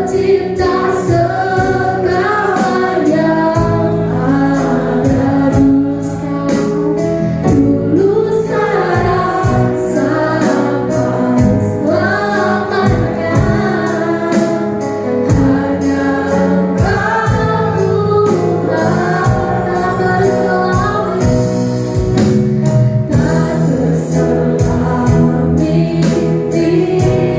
cinta segalanya ada dusta, dulu sekarang sampai selamanya. Hanya kamu tak berselami, tak terselami pikiranku.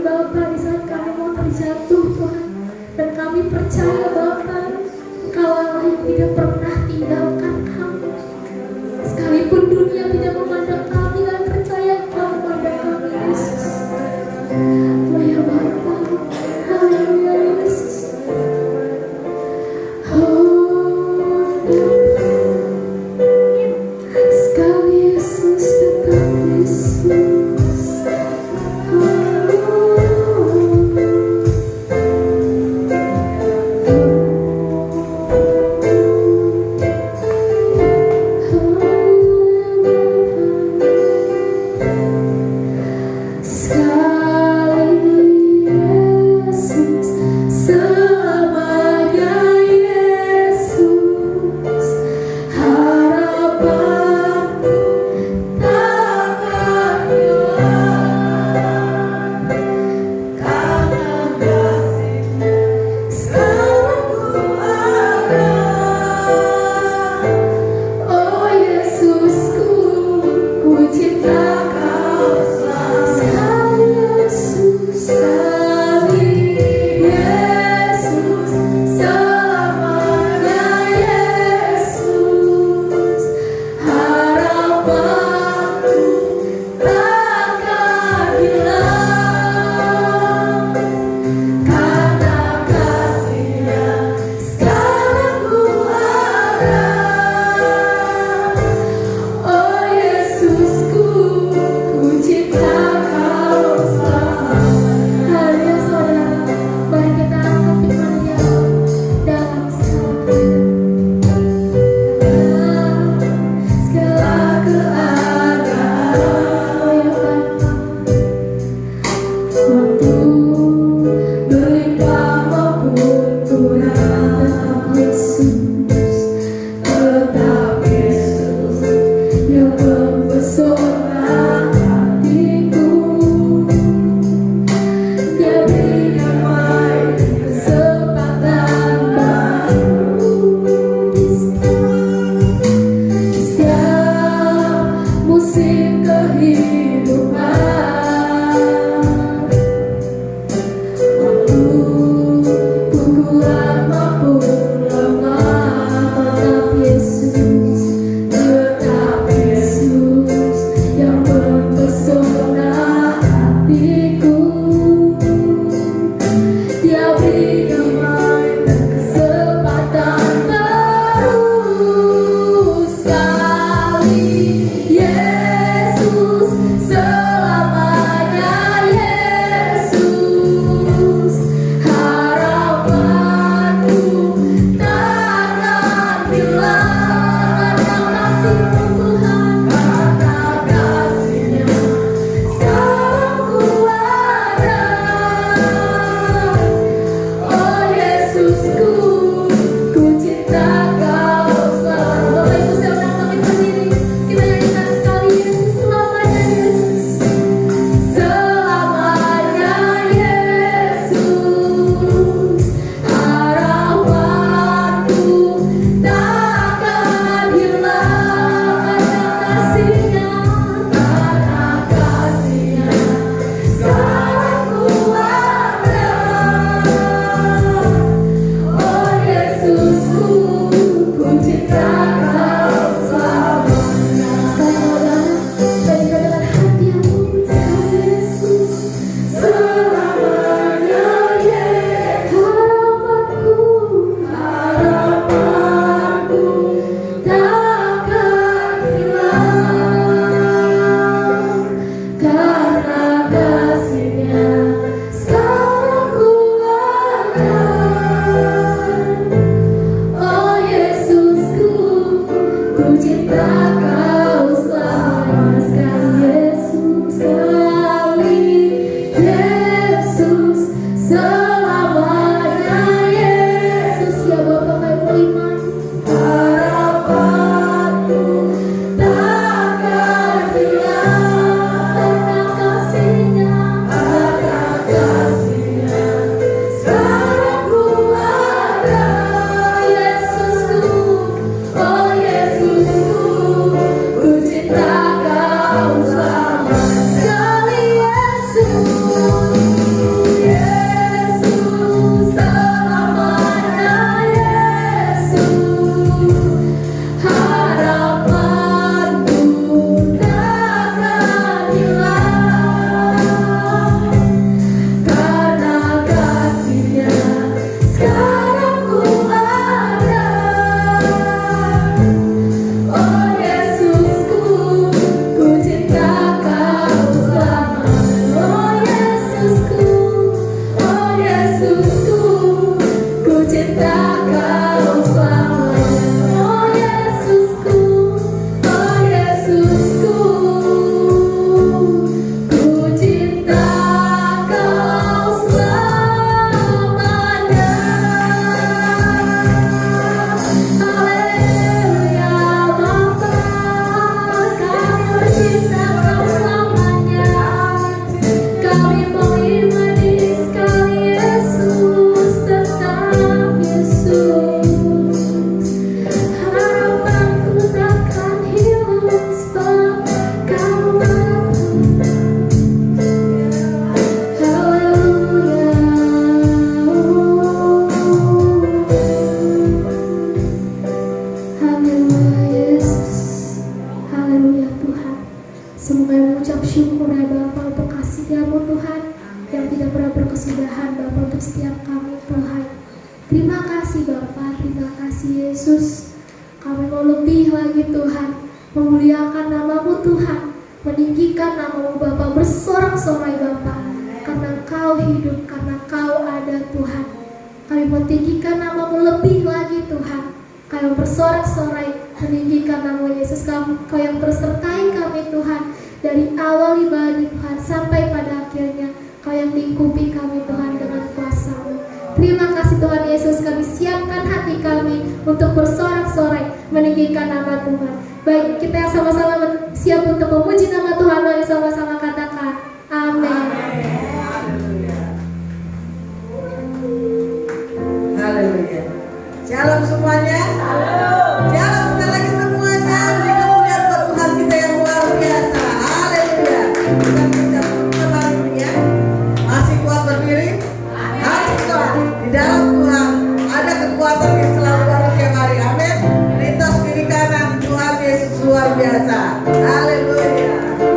Bapa di saat kami mau terjatuh Tuhan. Dan kami percaya Bapa, Engkau Allah yang tidak pernah tinggalkan kami. Sekalipun dunia tidak memandang kami, kami percaya Engkau memandang kami Yesus. Haleluya Bapa, haleluya Yesus. Sekali Yesus tetap Yesus. Yesus Kami mengucap syukur ya Bapa untuk kasih-Mu Tuhan yang tidak pernah berkesudahan Bapa untuk setiap kami Tuhan. Terima kasih Bapa, terima kasih Yesus. Kami mau lebih lagi Tuhan, memuliakan nama-Mu Tuhan, meninggikan nama-Mu Bapa, bersorak-sorai Bapa, karena Engkau hidup, karena Engkau ada Tuhan. Kami meninggikan nama-Mu lebih lagi Tuhan. Kami bersorak-sorai meninggikan nama Yesus. Kau yang bersertai kami Tuhan, dari awal ibadah Tuhan sampai pada akhirnya. Kau yang lingkupi kami Tuhan dengan kuasa-Mu. Terima kasih Tuhan Yesus, kami siapkan hati kami untuk bersorak-sorai meninggikan nama Tuhan. Baik, kita yang sama-sama siap untuk memuji nama Tuhan, mari sama-sama katakan amin. Haleluya. Shalom semuanya. Shalom sekali lagi semuanya. Mudah-mudahan buat Tuhan kita yang luar biasa. Haleluya. Kita bisa ya. Masih kuat berdiri? Harus kuat. Di dalam Tuhan ada kekuatan yang selalu baru tiap hari. Amin. Lintas kiri kanan Tuhan Yesus luar biasa. Haleluya.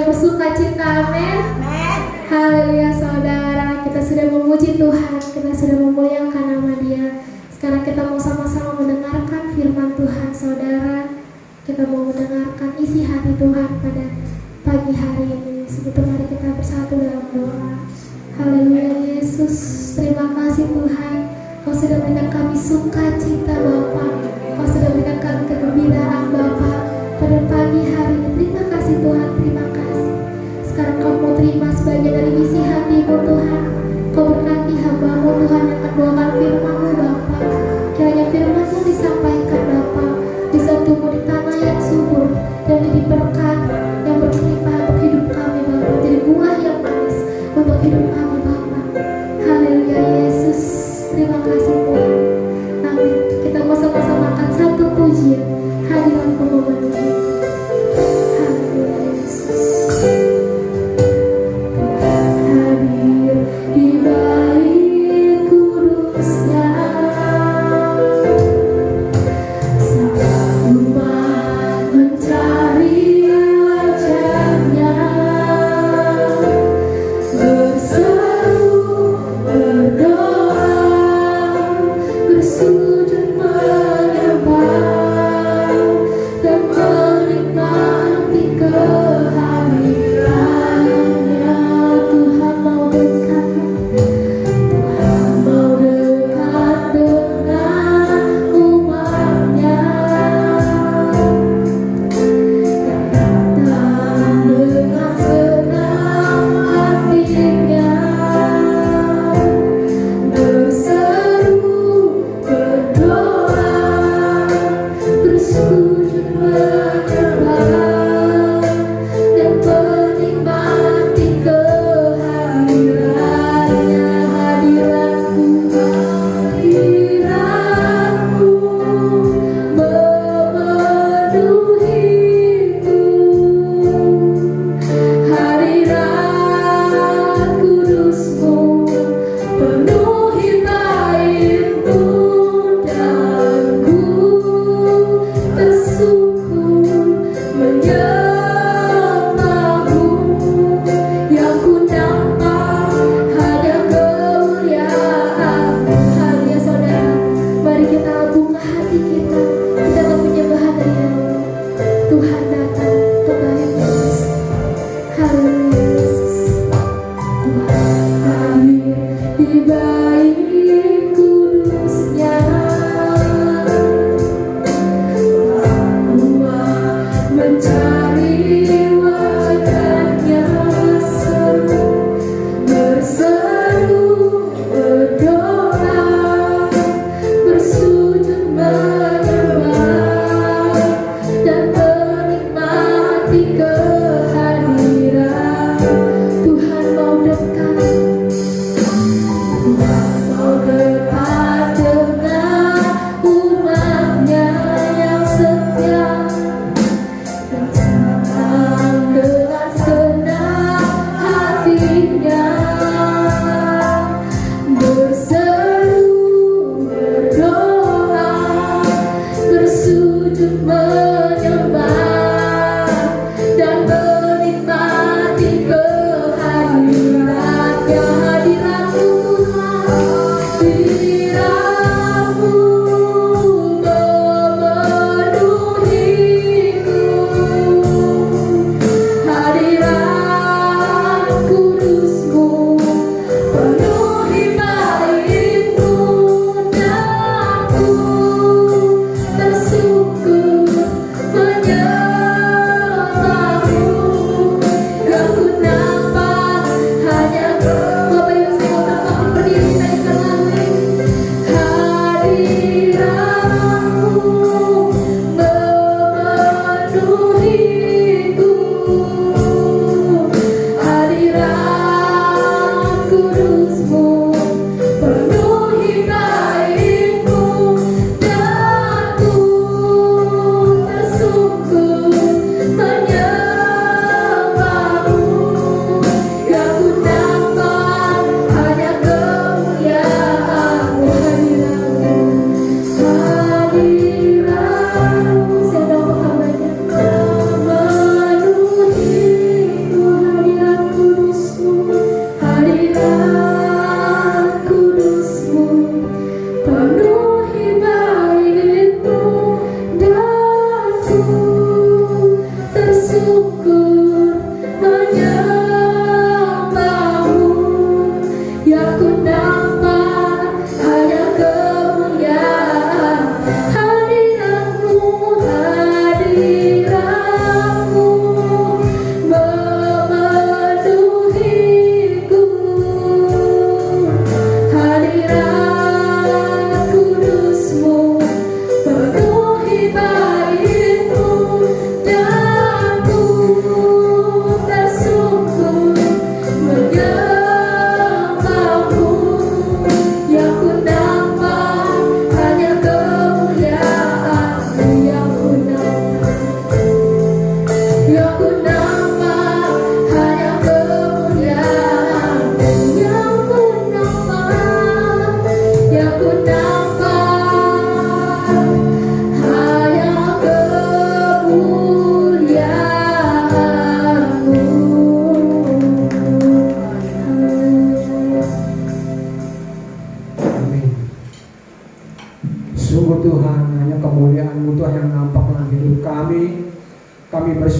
bersuka cita, amin. Haleluya saudara, kita sudah memuji Tuhan, kita sudah memuliakan nama Dia. Sekarang kita mau sama-sama mendengarkan firman Tuhan saudara. Kita mau mendengarkan isi hati Tuhan pada pagi hari ini. Segitu mari kita bersatu dalam doa. Haleluya Yesus, terima kasih Tuhan. Kau sudah berikan kami sukacita Bapa. Kau sudah berikan kami kegembiraan Bapa pada pagi hari ini. Terima kasih Tuhan, terima kasih. Sekarang kau mau terima sebagian dari isi hati-Mu Tuhan. Kau berkati hamba-Mu Tuhan yang akan bawakan firman-Mu Bapa. Kiranya firman-Mu disampaikan Bapa, bisa tumbuh di tanah yang subur dan jadi berkat yang berlimpah untuk hidup kami Bapa. Jadi buah yang manis untuk hidup kami Bapa. Haleluya Yesus, terima kasih Tuhan. Amin. Kita mau sama-sama angkat satu pujian, hadirat-Mu memenuhi. Haleluya Yesus. Hadir di bait kudus-Nya,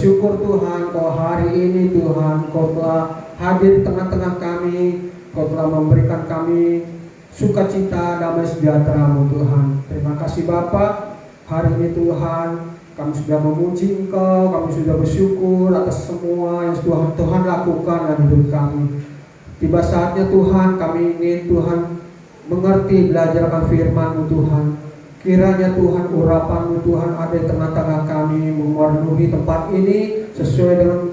bersyukur Tuhan, Kau hari ini Tuhan, Kau telah hadir di tengah-tengah kami, Kau telah memberikan kami sukacita, damai sejahtera-Mu Tuhan. Terima kasih Bapa, hari ini Tuhan, kami sudah memuji Engkau, kami sudah bersyukur atas semua yang Tuhan lakukan dalam hidup kami. Tiba saatnya Tuhan, kami ingin Tuhan mengerti, belajar akan firman-Mu Tuhan. Kiranya Tuhan, urapan-Mu Tuhan ada di tengah-tengah kami, memenuhi tempat ini sesuai dengan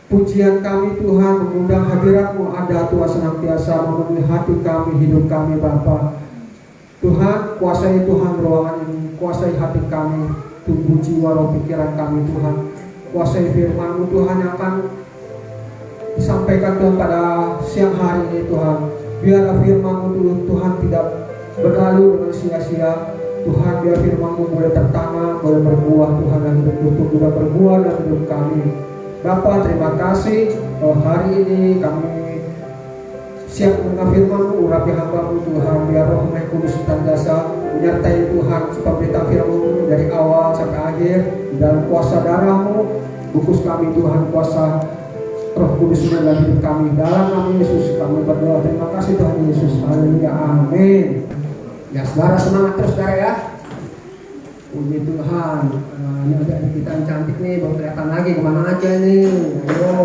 pujian kami Tuhan, mengundang hadirat-Mu ada Tuhan senantiasa memenuhi hati kami, hidup kami Bapa. Tuhan, kuasai Tuhan ruangan ini, kuasai hati kami, tubuh jiwa roh pikiran kami Tuhan. Kuasai firman-Mu Tuhan yang akan disampaikan Tuhan pada siang hari ini Tuhan. Biarlah firman-Mu Tuhan tidak berlalu dengan sia-sia. Tuhan, biar firman-Mu boleh tertanam, boleh berbuah Tuhan, dan hidup boleh berbuah dalam hidup kami. Bapa, terima kasih hari ini kami siap mendengar firman-Mu, urapi hamba-Mu Tuhan. Biar Roh Kudus senantiasa menyertai Tuhan, pemberitaan firman-Mu dari awal sampai akhir dalam kuasa darah-Mu. Bungkus kami Tuhan, kuasa Roh Kudus dalam hidup kami. Dalam nama Yesus kami berdoa. Terima kasih Tuhan Yesus. Haleluya, amin. Ya saudara, semangat terus saudara ya. Puji Tuhan. Ini ada kita yang cantik nih, baru kelihatan lagi kemana aja nih. Ayo.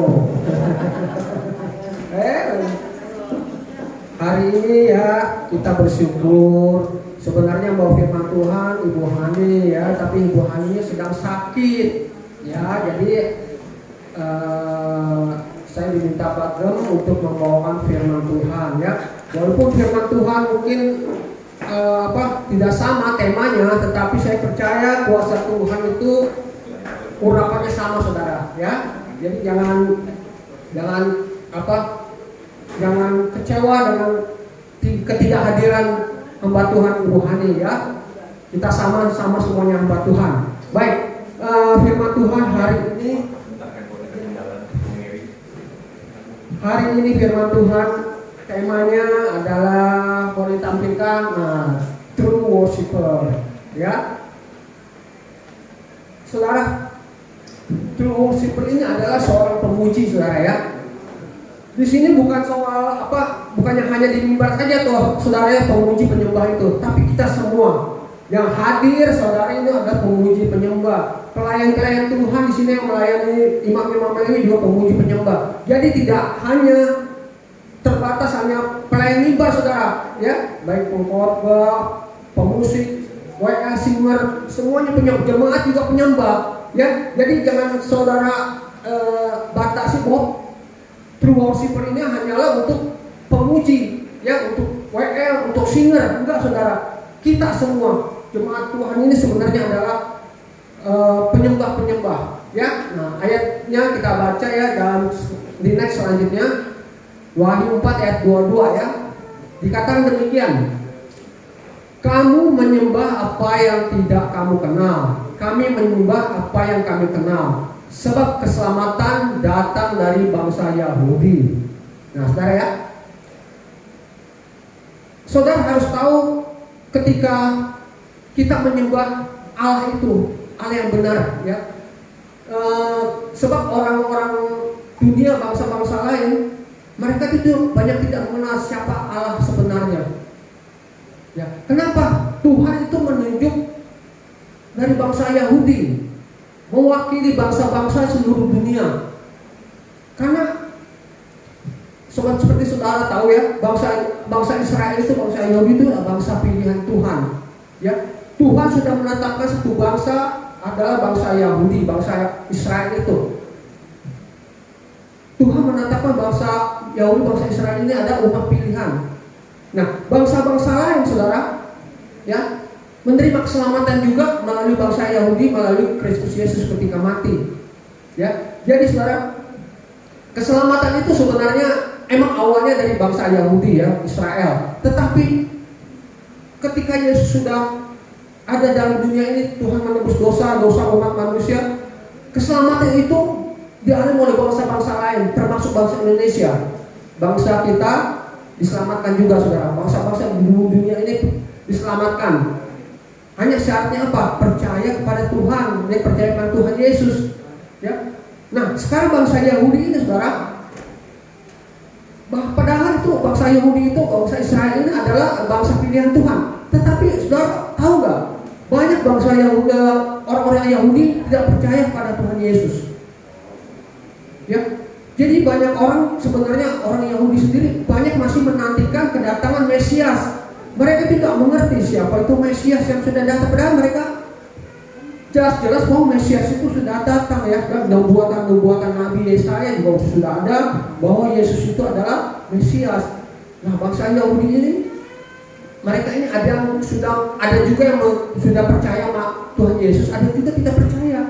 Hari ini ya kita bersyukur. Sebenarnya bawa firman Tuhan Ibu Hani ya, tapi Ibu Hani sedang sakit ya. Jadi saya diminta Pak Gem untuk membawakan firman Tuhan ya. Walaupun firman Tuhan mungkin tidak sama temanya, tetapi saya percaya kuasa Tuhan itu urapannya sama saudara ya. Jadi jangan kecewa dengan ketidakhadiran hamba Tuhan Ibu Hani ya. Kita sama-sama semuanya hamba Tuhan. Baik, firman Tuhan hari ini firman Tuhan temanya adalah boleh tampilkan true worshiper ya. Saudara, true worshiper ini adalah seorang pemuji saudara ya. Di sini bukan soal bukannya hanya di mimbar saja tuh saudara ya pemuji penyembah itu, tapi kita semua yang hadir saudara ini adalah pemuji penyembah. Pelayan-pelayan Tuhan di sini yang melayani imam-imam ini juga pemuji penyembah. Jadi tidak hanya terbatas hanya pelayan mimbar saudara ya, baik pengkhotbah, pemusik, WA singer, semuanya penyembah, jemaat juga penyembah ya. Jadi jangan saudara batasi bahwa true worshiper ini hanyalah untuk pemuji ya, untuk WL, untuk singer. Enggak saudara, kita semua jemaat Tuhan ini sebenarnya adalah penyembah-penyembah ya. Nah ayatnya kita baca ya dalam di next selanjutnya, Wahyu 4 ayat 22 ya. Dikatakan demikian, kamu menyembah apa yang tidak kamu kenal, kami menyembah apa yang kami kenal, sebab keselamatan datang dari bangsa Yahudi. Nah saudara ya, saudara harus tahu ketika kita menyembah Allah itu Allah yang benar ya. Sebab orang-orang dunia, bangsa-bangsa lain, mereka itu banyak tidak mengenal siapa Allah sebenarnya. Ya, kenapa? Tuhan itu menunjuk dari bangsa Yahudi, mewakili bangsa-bangsa seluruh dunia. Karena seperti saudara tahu ya, bangsa Israel itu, bangsa Yahudi itu adalah bangsa pilihan Tuhan. Ya, Tuhan sudah menetapkan satu bangsa adalah bangsa Yahudi, bangsa Israel itu. Tuhan menetapkan bangsa Yahudi, bangsa Israel ini ada umat pilihan. Nah, bangsa-bangsa lain saudara ya menerima keselamatan juga melalui bangsa Yahudi, melalui Kristus Yesus ketika mati. Ya, jadi saudara, keselamatan itu sebenarnya emang awalnya dari bangsa Yahudi ya, Israel. Tetapi ketika Yesus sudah ada dalam dunia ini, Tuhan menebus dosa umat manusia, keselamatan itu dialami oleh bangsa-bangsa lain, termasuk bangsa Indonesia. Bangsa kita diselamatkan juga saudara. Bangsa-bangsa di dunia ini diselamatkan. Hanya syaratnya apa? Percaya kepada Tuhan, percaya kepada Tuhan Yesus. Ya, Nah, sekarang bangsa Yahudi ini saudara, padahal itu bangsa Yahudi itu, bangsa Israel ini adalah bangsa pilihan Tuhan. Tetapi saudara tahu nggak? Banyak bangsa Yahudi, orang-orang Yahudi tidak percaya pada Tuhan Yesus. Ya, jadi banyak orang, sebenarnya orang Yahudi sendiri banyak masih menantikan kedatangan Mesias. Mereka tidak mengerti siapa itu Mesias yang sudah datang. Padahal mereka jelas-jelas bahwa Mesias itu sudah datang ya. Dan nubuatan Nabi Yesaya juga sudah ada bahwa Yesus itu adalah Mesias. Nah, bangsa Yahudi ini, mereka ini ada yang juga yang sudah percaya sama Tuhan Yesus, ada juga tidak percaya.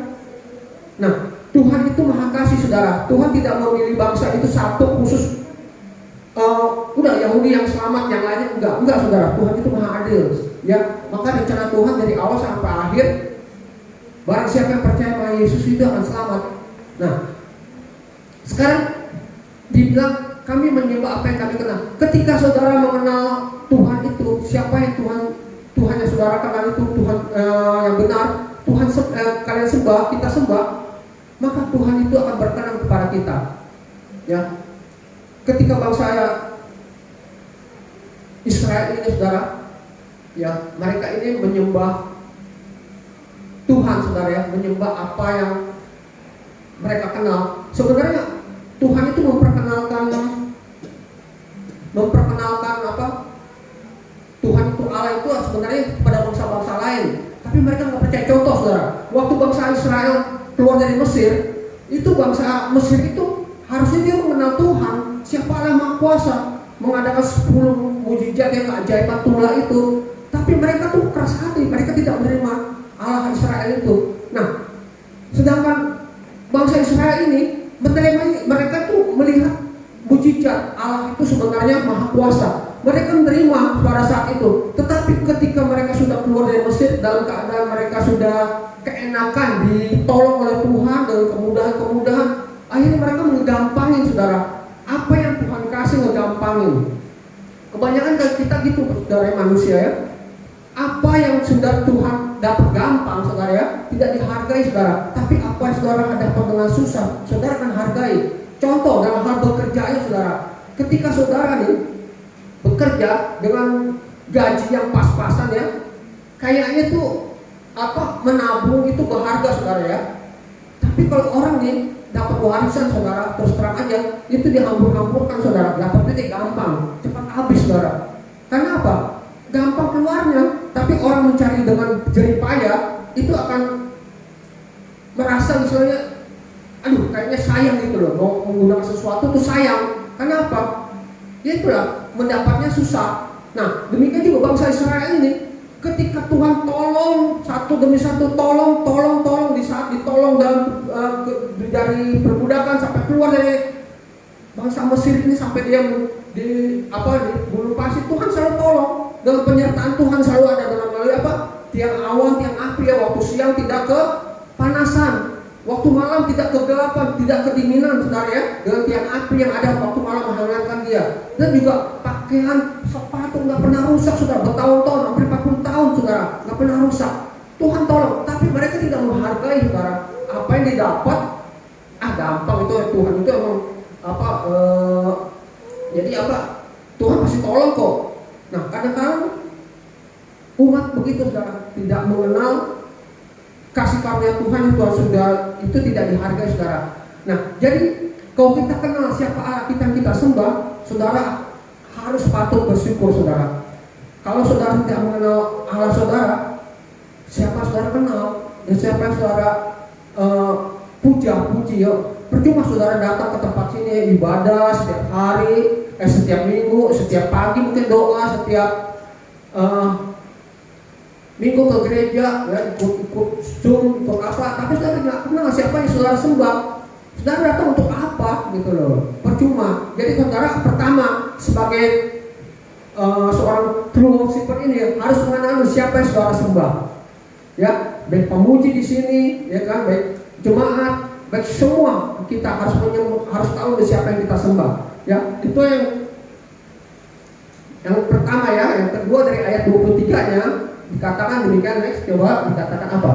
Nah, Tuhan itu Maha Kasih saudara. Tuhan tidak memilih bangsa itu satu khusus. Udah Yahudi yang selamat, yang lainnya enggak saudara. Tuhan itu Maha Adil. Ya, maka rencana Tuhan dari awal sampai akhir, barang siapa yang percaya pada Yesus itu akan selamat. Nah, sekarang dibilang kami menyembah apa yang kami kenal. Ketika saudara mengenal Tuhan itu, siapa yang Tuhan yang saudara kenal itu Tuhan yang benar, Tuhan kalian sembah, kita sembah, maka Tuhan itu akan berkenan kepada kita. Ya, ketika bangsa Israel ini saudara, ya mereka ini menyembah Tuhan saudara ya, menyembah apa yang mereka kenal. Sebenarnya Tuhan itu memperkenalkan apa? Tuhan itu Allah itu sebenarnya kepada bangsa-bangsa lain, tapi mereka nggak percaya. Contoh saudara, waktu bangsa Israel keluar dari Mesir, itu bangsa Mesir itu harusnya dia mengenal Tuhan, siapa Allah yang Maha Kuasa, mengadakan 10 mujizat yang keajaiban Tuhan itu, tapi mereka tuh keras hati, mereka tidak menerima Allah Israel itu. Nah, sedangkan bangsa Israel ini mereka tuh melihat mujizat Allah itu sebenarnya Maha Kuasa. Mereka menerima pada saat itu. Tetapi ketika mereka sudah keluar dari Mesir dalam keadaan mereka sudah keenakan, ditolong oleh Tuhan dengan kemudahan-kemudahan, akhirnya mereka menggampangin saudara. Apa yang Tuhan kasih ngegampangin. Kebanyakan kita gitu saudara manusia ya. Apa yang sudah Tuhan dapat gampang saudara ya, tidak dihargai saudara. Tapi apa yang saudara dapat dengan susah, saudara akan hargai. Contoh dalam hal bekerja ya saudara. Ketika saudara nih bekerja dengan gaji yang pas-pasan ya, kayaknya tuh menabung itu berharga saudara ya. Tapi kalau orang nih dapat warisan saudara, terus terang aja itu dihambur-hamburkan saudara, dapat duit gampang, cepat habis saudara. Karena apa? Gampang keluarnya. Tapi orang mencari dengan jerih payah itu akan merasa misalnya, aduh kayaknya sayang gitu loh, mau menggunakan sesuatu tuh sayang. Kenapa? Ya itulah, mendapatnya susah. Nah, demikian juga bangsa Israel ini, ketika Tuhan tolong satu demi satu, tolong di saat ditolong dari perbudakan sampai keluar dari bangsa Mesir ini, sampai dia di gurun pasir, Tuhan selalu tolong. Dengan penyertaan Tuhan selalu ada dalam melalui tiang awan, tiang api ya. Waktu siang tidak kepanasan, waktu malam tidak kegelapan, tidak kedinginan saudara ya. Dengan tiang api yang ada waktu malam menghangatkan dia. Dan juga pakaian, sepatu nggak pernah rusak saudara, bertahun-tahun, hampir 40 tahun saudara, nggak pernah rusak. Tuhan tolong, tapi mereka tidak menghargai saudara. Apa yang didapat, gampang itu ya, Tuhan itu emang jadi Tuhan pasti tolong kok. Nah, kadang-kadang umat begitu saudara, tidak mengenal kasih karunia Tuhan itu tidak dihargai saudara. Nah, jadi kalau kita kenal siapa Allah kita sembah, saudara harus patut bersyukur saudara. Kalau saudara tidak mengenal Allah saudara, siapa saudara kenal dan siapa yang saudara puji ya. Percuma saudara datang ke tempat sini ibadah setiap hari, setiap minggu, setiap pagi mungkin doa, setiap minggu ke gereja ya, ikut Zoom, ikut apa, tapi saudara tidak kenal siapa yang saudara sembah. Saudara datang untuk apa gitu loh, percuma. Jadi saudara pertama sebagai seorang true worshiper ini harus mengenal siapa yang saudara sembah ya, baik pemuji di sini ya kan, baik jemaat, baik semua kita harus tahu siapa yang kita sembah ya. Itu yang pertama ya. Yang kedua dari ayat 23-nya dikatakan demikian. Next, coba dikatakan apa?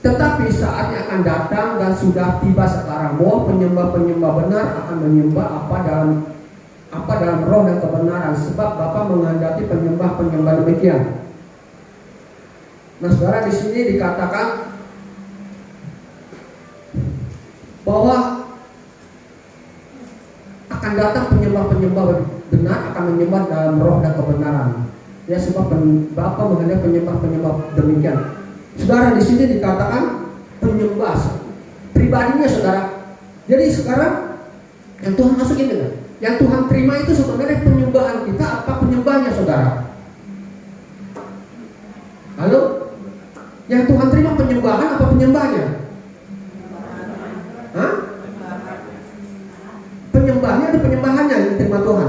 Tetapi saatnya akan datang dan sudah tiba sekarang bahwa penyembah-penyembah benar akan menyembah apa dalam roh dan kebenaran, sebab Bapa menghendaki penyembah-penyembah demikian. Nah, saudara, di sini dikatakan bahwa akan datang penyembah-penyembah benar akan menyembah dalam roh dan kebenaran. Ya, sebab Bapa menghendaki penyembah-penyembah demikian. Saudara, di sini dikatakan penyembah pribadinya, saudara. Jadi sekarang yang Tuhan masukin dengan yang Tuhan terima itu sebenarnya penyembahan kita apa penyembahnya, saudara? Halo? Yang Tuhan terima penyembahan apa penyembahnya? Hah? Penyembahnya atau penyembahannya yang diterima Tuhan?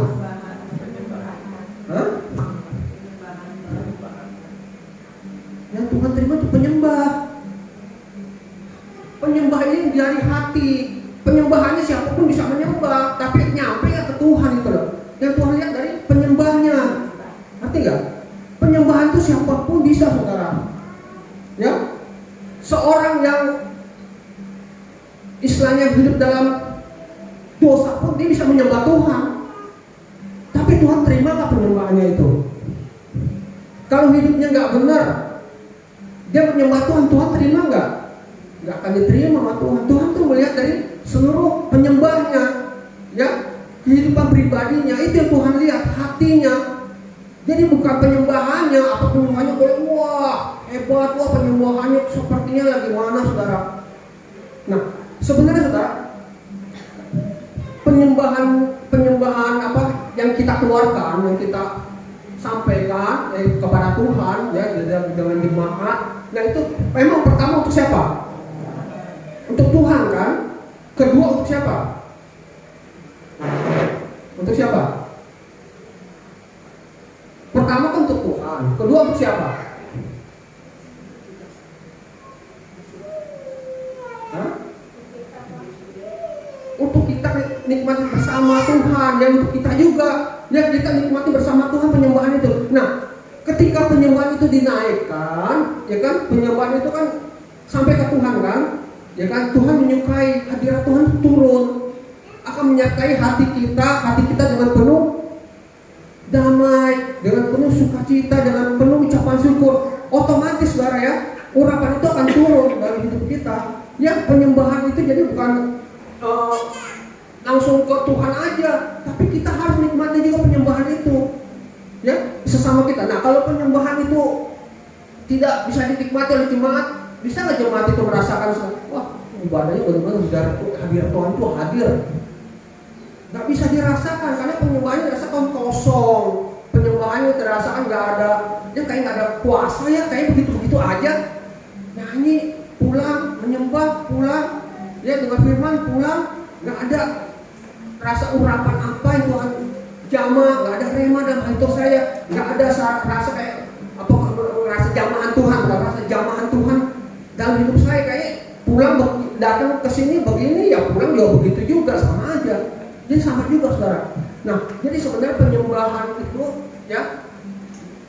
Hah? Yang Tuhan terima itu penyembah. Penyembah ini dari hati. Penyembahannya siapapun bisa menyembah, tapi nyampe ya ke Tuhan itu loh. Yang Tuhan lihat dari penyembahnya. Ngerti nggak? Penyembahan itu siapapun bisa, saudara. Ya, seorang yang istilahnya hidup dalam dosa pun dia bisa menyembah Tuhan. Tapi Tuhan terima nggak penyembahannya itu? Kalau hidupnya nggak benar, dia menyembah Tuhan, Tuhan terima nggak? Nggak akan diterima sama Tuhan. Tuhan tuh melihat dari seluruh penyembahnya, ya, kehidupan pribadinya, itu yang Tuhan lihat, hatinya. Jadi bukan penyembahannya, apa penyembahannya boleh, wah hebat, wah penyembahannya sepertinya lagi mana, saudara. Nah, sebenarnya saudara, penyembahan apa yang kita keluarkan, yang kita sampaikan kepada Tuhan, ya, dengan jemaat. Nah, itu memang pertama untuk siapa? Untuk Tuhan, kan? Kedua untuk siapa? Untuk siapa? Pertama kan untuk Tuhan. Kedua untuk siapa? Hah? Untuk kita nikmati bersama Tuhan, dan untuk kita juga, ya, kita nikmati bersama Tuhan penyembahan itu. Nah, ketika penyembahan itu dinaikkan, ya kan, penyembahan itu kan sampai ke Tuhan, kan? Ya kan, Tuhan menyukai hadirat Tuhan turun, akan menyertai hati kita dengan penuh damai, dengan penuh sukacita, dengan penuh ucapan syukur. Otomatis, saudara, ya, urapan itu akan turun dalam hidup kita. Ya, penyembahan itu jadi bukan langsung ke Tuhan aja, tapi kita harus nikmati juga penyembahan itu, ya, sesama kita. Nah, kalau penyembahan itu tidak bisa dinikmati oleh jemaat, bisa nggak jemaat itu merasakan, wah, ibadahnya benar-benar hadirat Tuhan itu hadir? Nggak bisa dirasakan, karena penyembahannya dirasakan kosong, penyembahannya dirasakan nggak ada, ya kayak nggak ada kuasa, ya kayak begitu-begitu aja, nyanyi pulang, menyembah pulang, ya, dengan firman pulang, nggak ada rasa urapan apa yang Tuhan jamah, nggak ada rema dalam hati saya, nggak ada rasa kayak apa, rasa jamahan Tuhan, nggak rasa jamahan Tuhan dalam hidup saya. Kayak pulang datang ke sini begini, ya pulang juga begitu juga, sama aja. Jadi sama juga, saudara. Nah, jadi sebenarnya penyembahan itu, ya,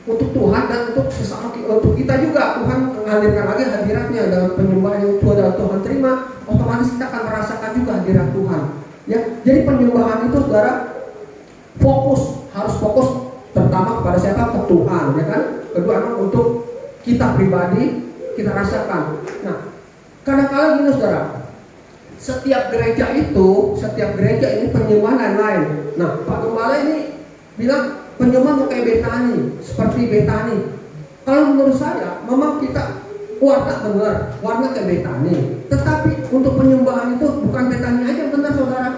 untuk Tuhan dan untuk sesama, untuk kita juga. Tuhan menghadirkan lagi hadiratnya dalam penyembahan yang Tuhan terima. Otomatis kita akan merasakan juga hadirat Tuhan, ya. Jadi penyembahan itu, saudara, harus fokus pertama kepada siapa? Ke Tuhan, ya kan. Kedua, untuk kita pribadi kita rasakan. Nah, kadang-kadang gini, saudara, setiap gereja ini penyembahan lain. Nah, Pak Gembala ini bilang penyembahan kayak Betani, seperti Betani. Kalau menurut saya, memang kita warna kayak Betani. Tetapi untuk penyembahan itu bukan Betani aja yang benar, saudara.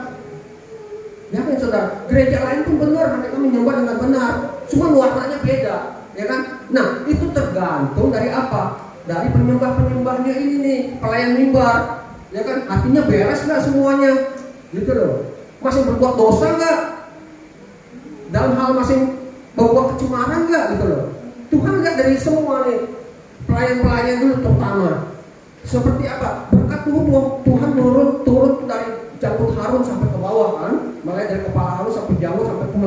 Ya kan, saudara? Gereja lain pun benar, mereka menyembah dengan benar. Cuma warnanya beda, ya kan? Nah, itu tergantung dari apa? Dari penyembah-penyembahnya ini nih, pelayan mimbar. Ya kan, artinya beres nggak semuanya, gitu loh. Masih berbuat dosa nggak? Dalam hal masih berbuat kecemaran nggak, gitu loh. Tuhan lihat dari semua nih, pelayan-pelayan dulu terutama. Seperti apa? Berkat Tuhan turun dari janggut Harun sampai ke bawah, kan? Mulai dari kepala Harun sampai janggut sampai ke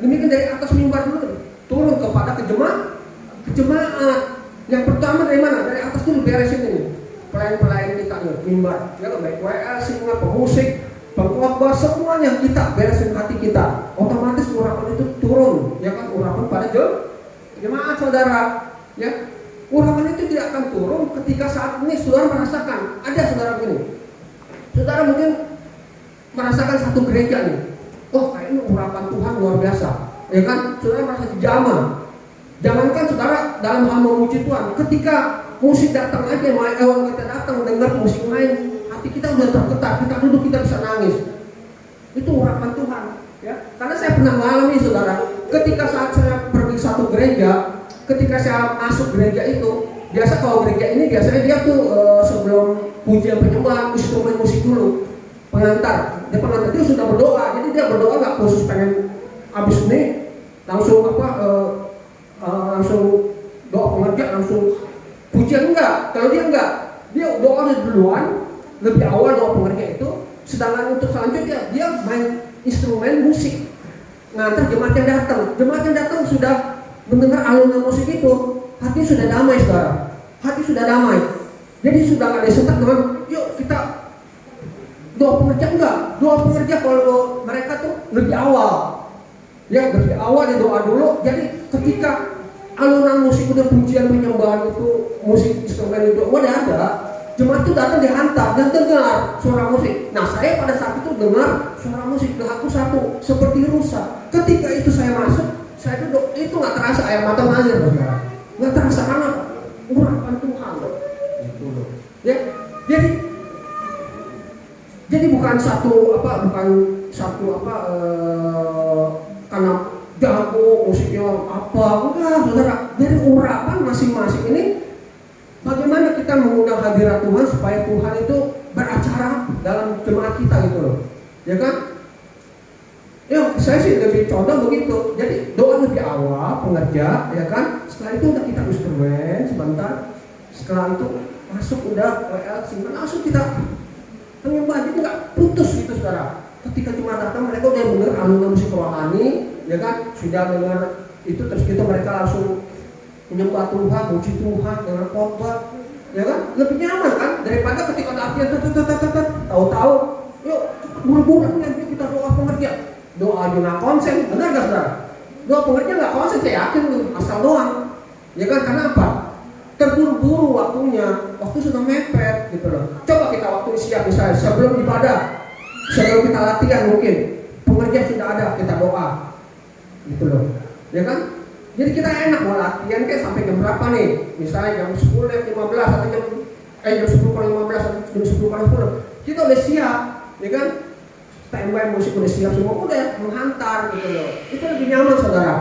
demikian dari atas mimbar dulu turun kepada jemaat. Yang pertama dari mana? Dari atas dulu beresin ini. pelayan-pelayan kita nih, mimbar, ya baik WL, singa, pemusik, pengkhotbah, semuanya kita beresin hati kita, otomatis urapan itu turun, ya kan, urapan pada jemaat saudara, ya, urapan itu tidak akan turun ketika saat ini saudara merasakan, ada saudara begini, saudara mungkin merasakan satu gereja nih, oh kayaknya urapan Tuhan luar biasa, ya kan, saudara merasa dijamah. Jangankan saudara dalam hal memuji Tuhan, ketika musik datang aja, kita datang dengar musik main, hati kita udah tergetar, kita duduk kita bisa nangis. Itu urapan Tuhan, ya. Karena saya pernah mengalami saudara, ketika saat saya pergi satu gereja, ketika saya masuk gereja itu, biasa kalau gereja ini biasanya dia tuh sebelum pujian penyembahan instrumen musik dulu, pengantar. Dia pengantar dia sudah berdoa, jadi dia berdoa nggak khusus pengen abis ini langsung langsung doa pengerja langsung pujian, enggak. Kalau dia enggak, dia doa duluan lebih awal doa pengerja itu, sedangkan untuk selanjutnya dia main instrumen musik ngantar jemaat yang datang sudah mendengar alunan musik itu, hati sudah damai saudara, hati sudah damai, jadi sudah nggak disetak dengan yuk kita doa pengerja. Enggak, doa pengerja kalau mereka tuh lebih awal, ya lebih awal dia doa dulu. Jadi ketika alunan musik udah pujian penyembahan itu, musik instrumen itu udah ada, jemaat itu datang dihantar dan dengar suara musik. Nah saya pada saat itu dengar suara musik, aku satu seperti rusak. Ketika itu saya masuk, saya duduk, itu nggak terasa air mata mengalir, saudara. Nggak terasa karena urapan Tuhan, gitu loh. Ya, jadi bukan satu karena jago musiknya apa, enggak saudara. Dari urapan masing-masing ini bagaimana kita mengundang hadirat Tuhan supaya Tuhan itu beracara dalam jemaat kita gitu loh, ya kan? Ya saya sih lebih contoh begitu. Jadi doa lebih awal pengerja, ya kan? Setelah itu udah kita instrumen sebentar, setelah itu masuk udah WL simpan, langsung kita penyembah. Jadi nggak putus gitu saudara. Ketika cuma datang mereka udah dengar alunan musik rohani, ya kan, sudah dengar itu, terus kita mereka langsung menyembah Tuhan, puji Tuhan, dengar khotbah, ya kan, lebih nyaman kan daripada ketika latihan tahu-tahu yuk buru-buru nanti kita doa pengerja, doa aja nggak konsen, benar nggak saudara? Doa pengerja nggak konsen, saya yakin tuh asal doang, ya kan, karena apa? Terburu-buru waktunya, waktu sudah mepet gitu loh. Coba kita waktu siap misalnya sebelum ibadah, sebelum kita latihan mungkin pengerja sudah ada, kita doa gitu loh, ya kan? Jadi kita enak mau latihan kayak sampai jam berapa nih, misalnya jam 10.15 atau jam 10.15 atau jam 10.40 kita udah siap, ya kan? Standby musik udah siap semua, udah menghantar gitu loh. Itu lebih nyaman saudara,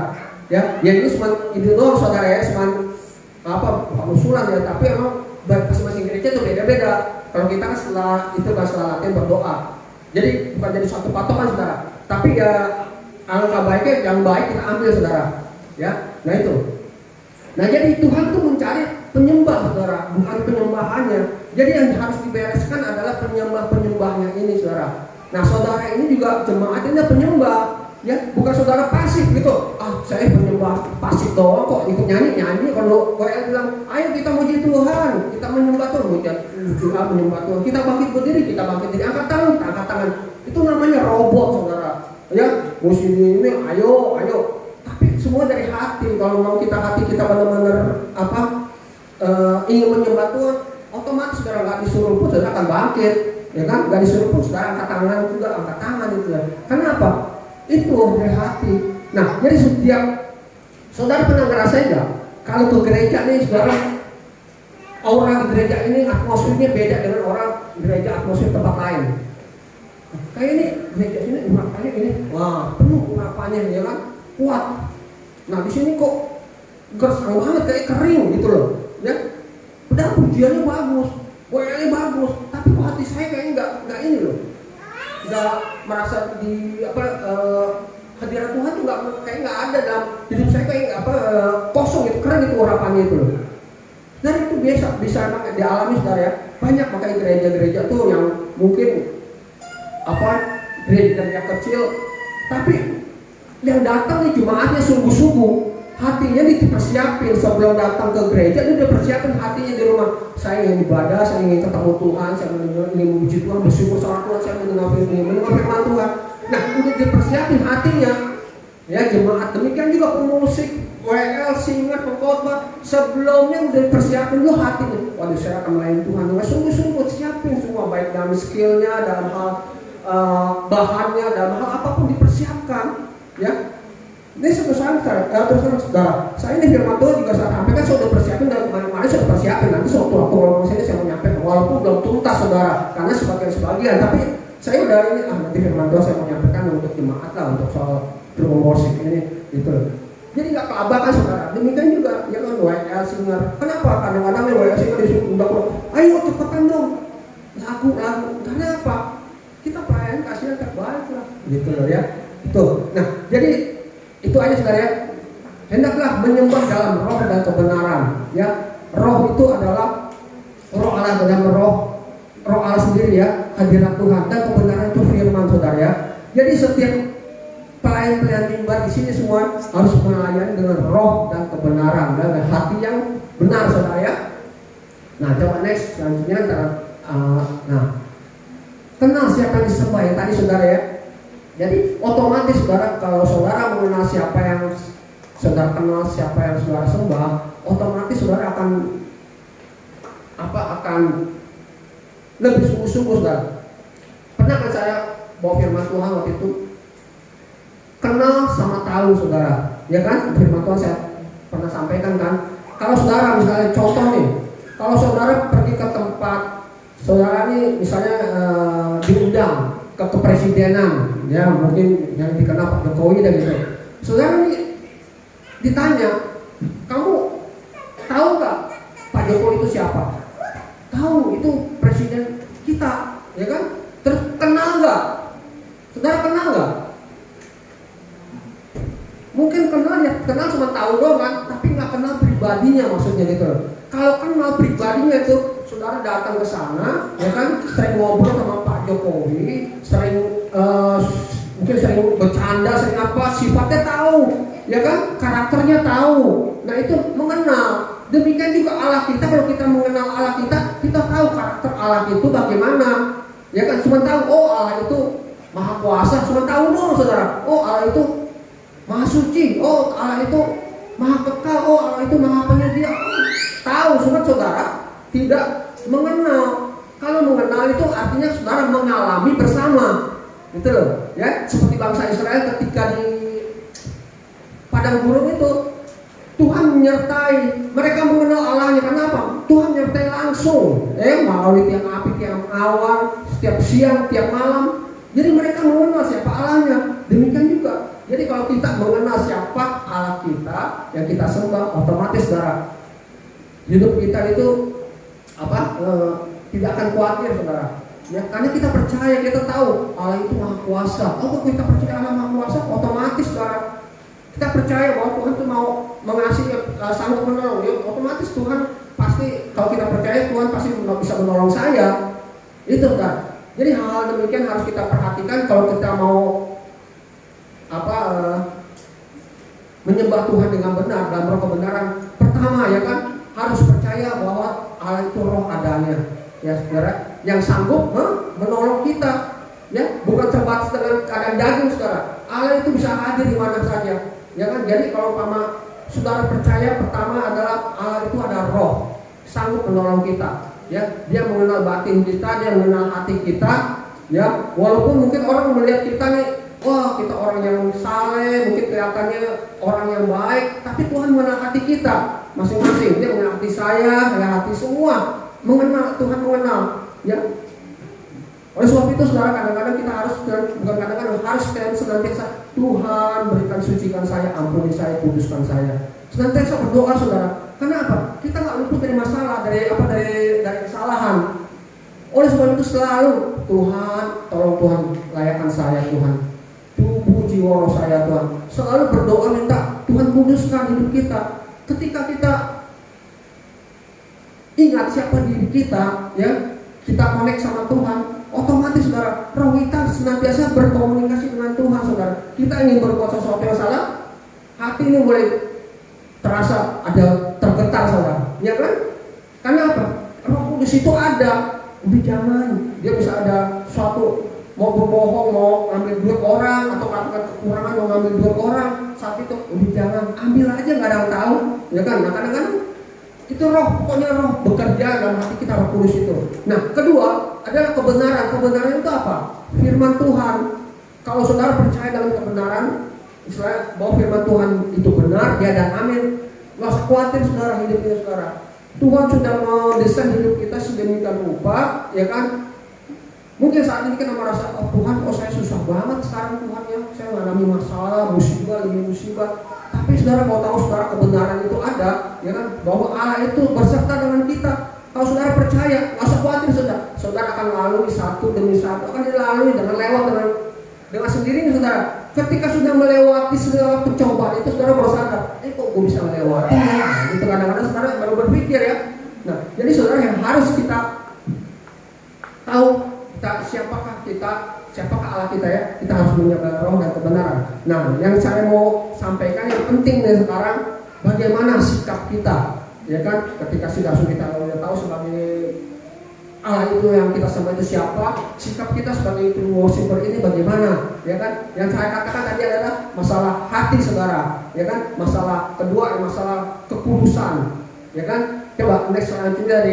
ya. Ya ini cuma ide doang saudara ya, cuma bukan usulan ya, tapi emang masing-masing gereja tuh beda-beda. Kalau kita kan setelah latihan berdoa. Jadi bukan jadi suatu patokan saudara, tapi ya alangkah baiknya yang baik kita ambil saudara, ya. Nah itu. Nah jadi Tuhan tuh mencari penyembah saudara, bukan penyembahannya. Jadi yang harus dibereskan adalah penyembahnya ini saudara. Nah saudara ini juga jemaatnya penyembah, ya, bukan saudara pasif gitu. Saya penyembah pasif doang kok, ikut nyanyi. Kalau WL bilang, ayo kita muji Tuhan, kita menyembah Tuhan, menyembah Tuhan, kita bangkit berdiri, angkat tangan, itu namanya robot saudara, ya. Musik ini, ayo. Tapi semua dari hati. Kalau mau hati kita benar-benar ingin menyembah Tuhan, otomatis saudara nggak disuruh pun saudara akan bangkit, ya kan? Nggak disuruh pun saudara angkat tangan itu ya. Kenapa? Itu dari hati. Nah, jadi setiap saudara pernah ngerasain nggak? Kalau ke gereja nih, saudara, orang di gereja ini atmosfernya beda dengan orang gereja atmosfer tempat lain. Kayak ini gereja sini urapannya ini, wah penuh urapannya, ya kan, kuat. Nah di sini kok gersang banget, kayak kering gitu loh, ya. Padahal pujiannya bagus, WL-nya bagus, tapi kok hati saya kayaknya nggak ini loh, nggak merasa di hadirat Tuhan tuh kayak nggak ada dalam hidup saya, kayak kosong gitu, keren itu urapannya itu loh. Dan itu bisa dialami saudara ya. Banyak makanya gereja-gereja tuh yang mungkin gereja kecil, tapi yang datang nih jemaatnya sungguh-sungguh, hatinya dipersiapin sebelum datang ke gereja, dia udah persiapin hatinya di rumah. Saya ingin ibadah, saya ingin ketemu Tuhan, saya ingin memuji Tuhan, bersyukur sama Tuhan, saya mendengar firman Tuhan. Nah, udah dipersiapin hatinya. Ya, jemaat demikian juga pemusik, WL, singer, pengkhotbah, sebelumnya udah dipersiapin dulu hatinya. Waduh, saya akan melayani Tuhan. Nah, sungguh-sungguh siapin semua, baik dalam skillnya, dalam hal bahannya, dalam hal apapun dipersiapkan. Ya, ini terus saudara, saya ini firman Tuhan juga saya sampaikan, saya sudah persiapin dari kemarin-kemarin, saya sudah persiapin. Nanti suatu waktu ngomong saya menyampaikan, walaupun belum tuntas saudara, karena sebagian, tapi saya udah ini, nanti firman Tuhan saya menyampaikan untuk jemaat lah, untuk soal promosi ini, gitu. Jadi nggak kelabakan saudara. Demikian juga, ya kan, WL singer. Kenapa? Kadang-kadang WL singer disuruh undang, ayo cepetan dong, lagu. Kenapa? Kita pelayan kasih yang terbaik lah, gitu loh ya. Tuh, nah jadi itu aja saudara ya. Hendaklah menyembah dalam roh dan kebenaran. Ya, roh itu adalah roh Allah dan roh Allah sendiri ya, hadirat Tuhan, dan kebenaran itu firman saudara ya. Jadi setiap pelayan mimbar di sini semua harus melayani dengan roh dan kebenaran dan hati yang benar saudara ya. Nah, coba next selanjutnya kenal siapa yang disembah ya tadi saudara ya. Jadi otomatis saudara, kalau saudara mengenal siapa yang saudara kenal, siapa yang saudara sembah, otomatis saudara akan lebih sungguh-sungguh saudara. Pernah kan saya bawa firman Tuhan waktu itu, kenal sama tahu saudara, ya kan? Firman Tuhan saya pernah sampaikan kan. Kalau saudara misalnya contoh nih, kalau saudara pergi ke tempat saudara nih misalnya diundang ke kepresidenan, ya mungkin yang dikenal Pak Jokowi dan gitu. Saudara nih ditanya, kamu tahu nggak Pak Jokowi itu siapa? Tahu, itu presiden kita, ya kan? Terus kenal nggak? Saudara kenal nggak? Mungkin kenal ya, kenal cuma tahu doang kan, tapi nggak kenal pribadinya maksudnya gitu. Kalau kenal pribadinya itu, saudara datang ke sana, ya kan, sering ngobrol sama Pak Jokowi, mungkin sering bercanda, sering apa, sifatnya tahu, ya kan, karakternya tahu. Nah itu mengenal. Demikian juga Allah kita, kalau kita mengenal Allah kita tahu karakter Allah itu bagaimana, ya kan. Cuma tahu, oh Allah itu maha kuasa, cuma tahu dong saudara. Oh Allah itu maha suci, oh Allah itu maha kekal, oh Allah itu maha penyedia. Tahu, cuma saudara tidak mengenal. Kalau mengenal itu artinya saudara mengalami bersama, gitu loh ya. Seperti bangsa Israel ketika di padang gurun itu, Tuhan menyertai mereka, mengenal Allahnya. Kenapa? Tuhan menyertai langsung, melalui tiang api, tiang awan, setiap siang, tiap malam. Jadi mereka mengenal siapa Allahnya. Demikian juga. Jadi kalau kita mengenal siapa Allah kita yang kita sembah, otomatis saudara, hidup kita itu tidak akan khawatir saudara. Ya, karena kita percaya, kita tahu Allah itu maha kuasa. Oh, kita percaya Allah maha kuasa, otomatis saudara, kita percaya bahwa Tuhan itu mau mengasihi, sanggup menolong. Ya, otomatis Tuhan pasti, kalau kita percaya Tuhan pasti bisa menolong saya. Itu saudara. Jadi hal-hal demikian harus kita perhatikan kalau kita mau menyembah Tuhan dengan benar dalam roh kebenaran. Pertama ya kan, harus percaya bahwa Allah itu roh adanya, ya saudara, yang sanggup menolong kita, ya, bukan terbatas dengan keadaan daging saudara. Allah itu bisa hadir di mana saja, ya kan. Jadi kalau saudara percaya, pertama adalah Allah itu ada roh, sanggup menolong kita, ya. Dia mengenal batin kita, dia mengenal hati kita, ya. Walaupun mungkin orang melihat kita nih, wah kita orang yang saleh, mungkin kelihatannya orang yang baik, tapi Tuhan mengenal hati kita masing-masing. Dia mengenal hati saya, mengenal hati semua, mengenal, Tuhan mengenal, ya. Oleh sebab itu saudara, kadang-kadang kita harus, bukan kadang-kadang, harus senantiasa, Tuhan berikan sucikan saya, ampuni saya, kuduskan saya. Senantiasa berdoa saudara. Kenapa? Kita nggak luput dari masalah, dari kesalahan. Oleh sebab itu selalu, Tuhan, tolong Tuhan, layakkan saya Tuhan, tubuh jiwa roh saya Tuhan. Selalu berdoa minta Tuhan kuduskan hidup kita. Ketika kita ingat siapa diri kita, ya, kita connect sama Tuhan, otomatis saudara, roh kita senantiasa berkomunikasi dengan Tuhan saudara. Kita ingin berbuat sesuatu yang salah, hati ini mulai terasa ada tergetar saudara, ya kan? Karena apa? Roh Kudus itu ada. Udah jangan, dia bisa ada suatu mau berbohong, mau ngambil duit orang atau melakukan kekurangan mau ngambil duit orang, saat itu udah jangan, ambil aja, nggak ada yang tahu, ya kan? Nah kadang-kadang itu roh, pokoknya roh bekerja dalam hati kita, Roh Kudus itu. Nah kedua adalah kebenaran. Kebenaran itu apa? Firman Tuhan. Kalau saudara percaya dalam kebenaran, misalnya bahwa firman Tuhan itu benar, ya dan amin, nggak usah khawatir saudara hidupnya saudara. Tuhan sudah mendesain hidup kita sedemikian rupa, ya kan? Mungkin saat ini kita merasa, oh Tuhan, oh saya susah banget sekarang Tuhan ya, saya mengalami masalah, musibah, demi musibah. Tapi saudara mau tahu saudara kebenaran itu ada, ya kan? Bahwa Allah itu berserta dengan kita. Kalau saudara percaya, nggak usah khawatir saudara akan melalui satu demi satu, akan dilalui dengan lewat dengan sendirinya saudara. Ketika sudah melewati segala pencobaan itu, saudara baru sadar, kok gue bisa melewati ya? Itu kadang-kadang saudara baru berpikir ya. Nah, jadi saudara yang harus kita tahu, siapakah Allah kita ya? Kita harus menyembah roh dan kebenaran. Nah, yang saya mau sampaikan yang penting nih sekarang, bagaimana sikap kita, ya kan? Ketika kita sudah tahu sebagai Allah itu yang kita sembah itu siapa, sikap kita sebagai itu worshiper ini bagaimana, ya kan? Yang saya katakan tadi adalah masalah hati saudara, ya kan? Masalah kedua masalah kekudusan, ya kan? Coba next selanjutnya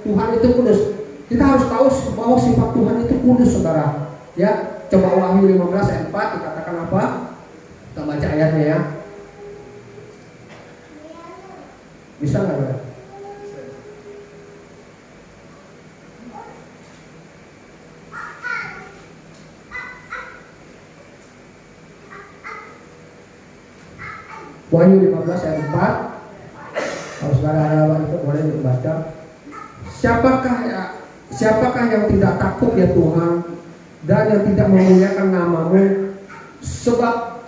Tuhan itu kudus. Kita harus tahu bahwa sifat Tuhan itu kudus saudara, ya. Coba Wahyu 15 ayat 4 dikatakan apa? Kita baca ayatnya ya. Bisa nggak ya? Wahyu 15 ayat 4. Kalau saudara ada itu boleh dibaca. Siapakah yang tidak takut ya Tuhan, dan yang tidak memuliakan namamu, sebab